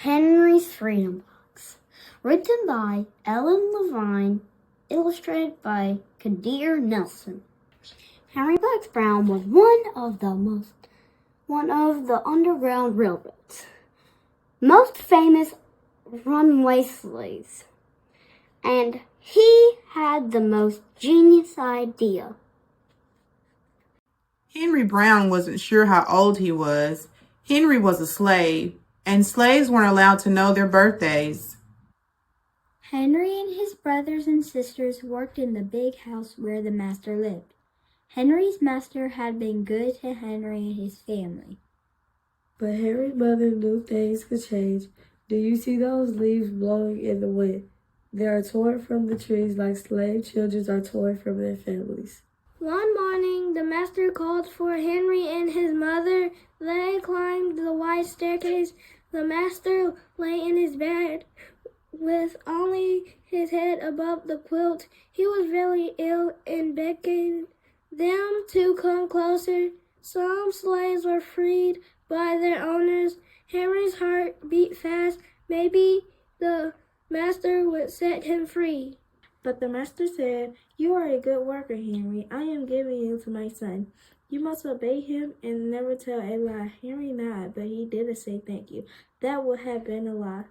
Henry's Freedom Box. Written by Ellen Levine, illustrated by Kadir Nelson. Henry Box Brown was one of the Underground Railroad's most famous runaway slaves, and he had the most genius idea. Henry Brown wasn't sure how old he was. Henry was a slave, and slaves weren't allowed to know their birthdays. Henry and his brothers and sisters worked in the big house where the master lived. Henry's master had been good to Henry and his family. But Henry's mother knew things could change. Do you see those leaves blowing in the wind? They are torn from the trees like slave children are torn from their families. One morning, the master called for Henry and his mother. They climbed the wide staircase. The master lay in his bed with only his head above the quilt. He was very ill and begged them to come closer. Some slaves were freed by their owners. Henry's heart beat fast. Maybe the master would set him free. But the master said, "You are a good worker, Henry. I am giving you to my son. You must obey him and never tell a lie." Henry nodded, but he didn't say thank you. That would have been a lie.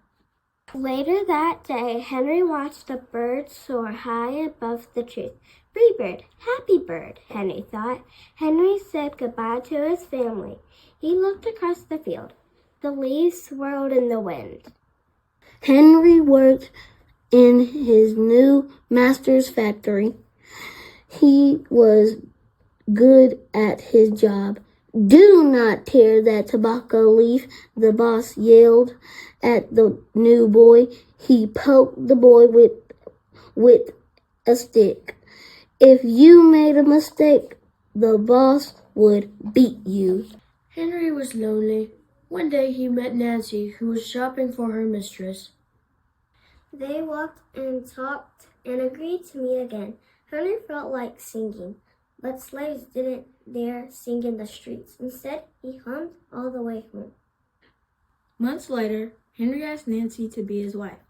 Later that day, Henry watched a bird soar high above the trees. "Free bird, happy bird," Henry thought. Henry said goodbye to his family. He looked across the field. The leaves swirled in the wind. Henry worked in his new master's factory. He was good at his job. "Do not tear that tobacco leaf," the boss yelled at the new boy. He poked the boy with a stick. If you made a mistake, the boss would beat you. Henry was lonely. One day he met Nancy, who was shopping for her mistress. They walked and talked and agreed to meet again. Henry felt like singing, but slaves didn't dare sing in the streets. Instead, he hummed all the way home. Months later, Henry asked Nancy to be his wife.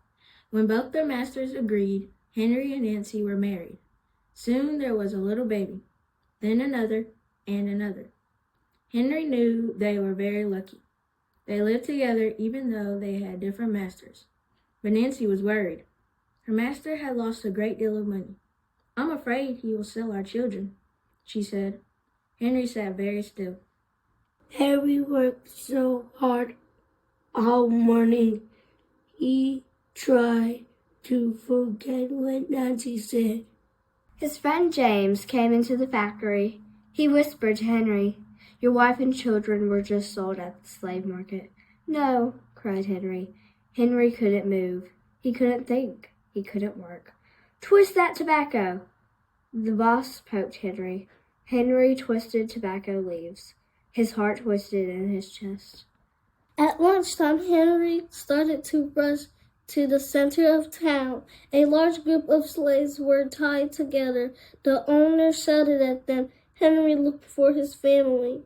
When both their masters agreed, Henry and Nancy were married. Soon there was a little baby, then another and another. Henry knew they were very lucky. They lived together even though they had different masters. But Nancy was worried. Her master had lost a great deal of money. "I'm afraid he will sell our children," she said. Henry sat very still. Henry worked so hard all morning. He tried to forget what Nancy said. His friend James came into the factory. He whispered to Henry, "Your wife and children were just sold at the slave market." "No," cried Henry. Henry couldn't move. He couldn't think. He couldn't work. "Twist that tobacco!" The boss poked Henry. Henry twisted tobacco leaves. His heart twisted in his chest. At lunchtime, Henry started to rush to the center of town. A large group of slaves were tied together. The owner shouted at them. Henry looked for his family.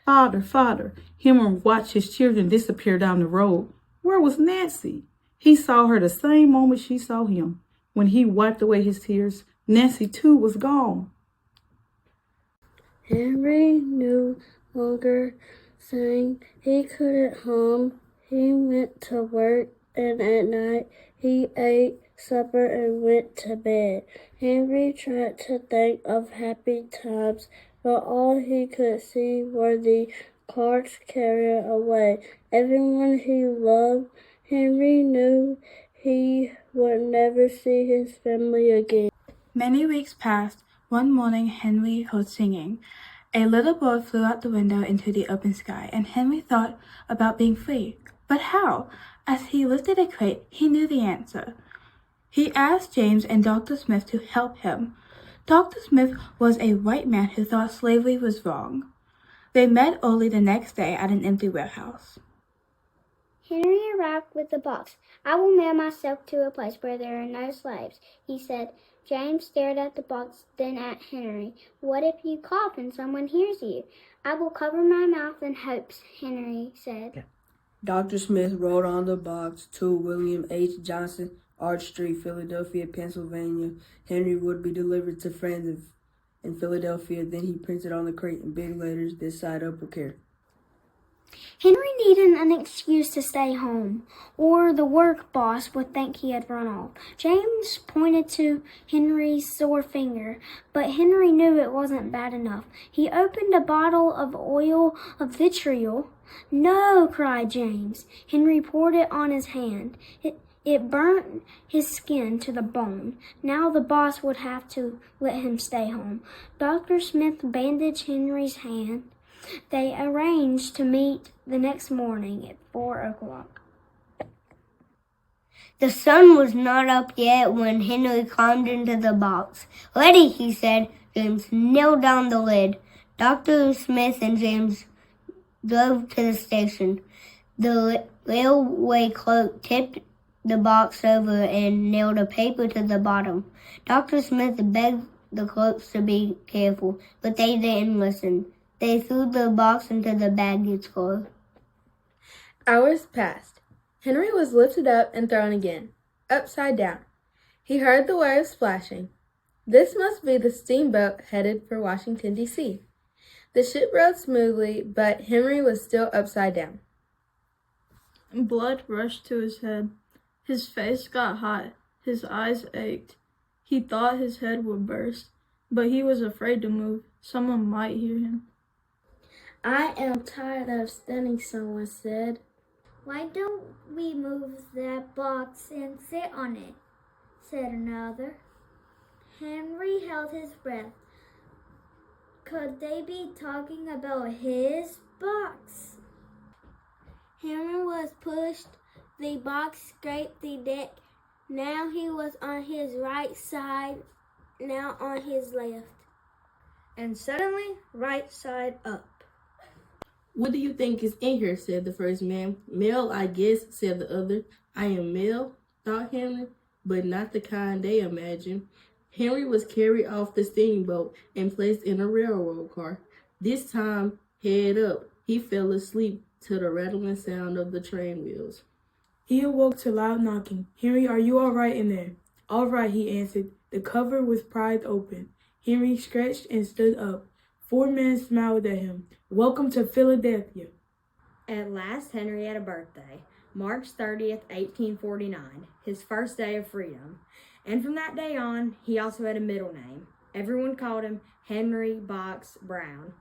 Father, father, Henry watched his children disappear down the road. Where was Nancy? He saw her the same moment she saw him. When he wiped away his tears, Nancy too was gone. Henry no longer sang. He couldn't hum. He went to work, and at night he ate supper and went to bed. Henry tried to think of happy times, but all he could see were the carts carried away. Everyone he loved. Henry knew he would never see his family again. Many weeks passed. One morning, Henry heard singing. A little bird flew out the window into the open sky, and Henry thought about being free. But how? As he lifted a crate, he knew the answer. He asked James and Dr. Smith to help him. Dr. Smith was a white man who thought slavery was wrong. They met early the next day at an empty warehouse. Henry arrived with the box. "I will mail myself to a place where there are no slaves," he said. James stared at the box, then at Henry. "What if you cough and someone hears you?" "I will cover my mouth in hopes," Henry said. Dr. Smith wrote on the box to William H. Johnson, Arch Street, Philadelphia, Pennsylvania. Henry would be delivered to friends in Philadelphia. Then he printed on the crate in big letters, "This side up with care." Henry needed an excuse to stay home, or the work boss would think he had run off. James pointed to Henry's sore finger, but Henry knew it wasn't bad enough. He opened a bottle of oil of vitriol. "No!" cried James. Henry poured it on his hand. It burnt his skin to the bone. Now the boss would have to let him stay home. Dr. Smith bandaged Henry's hand. They arranged to meet the next morning at 4 o'clock. The sun was not up yet when Henry climbed into the box. "Ready," he said. James nailed down the lid. Dr. Smith and James drove to the station. The railway clerk tipped the box over and nailed a paper to the bottom. Dr. Smith begged the clerks to be careful, but they didn't listen. They threw the box into the baggage car. Hours passed. Henry was lifted up and thrown again, upside down. He heard the waves splashing. This must be the steamboat headed for Washington, D.C. The ship rode smoothly, but Henry was still upside down. Blood rushed to his head. His face got hot. His eyes ached. He thought his head would burst, but he was afraid to move. Someone might hear him. "I am tired of standing," someone said. "Why don't we move that box and sit on it?" said another. Henry held his breath. Could they be talking about his box? Henry was pushed. The box scraped the deck. Now he was on his right side, now on his left. And suddenly, right side up. "What do you think is in here?" said the first man. "Mail, I guess," said the other. "I am mail," thought Henry, but not the kind they imagined. Henry was carried off the steamboat and placed in a railroad car. This time, head up, he fell asleep to the rattling sound of the train wheels. He awoke to loud knocking. "Henry, are you all right in there?" "All right," he answered. The cover was pried open. Henry stretched and stood up. 4 men smiled at him. "Welcome to Philadelphia." At last, Henry had a birthday, March 30th, 1849, his first day of freedom. And from that day on, he also had a middle name. Everyone called him Henry Box Brown.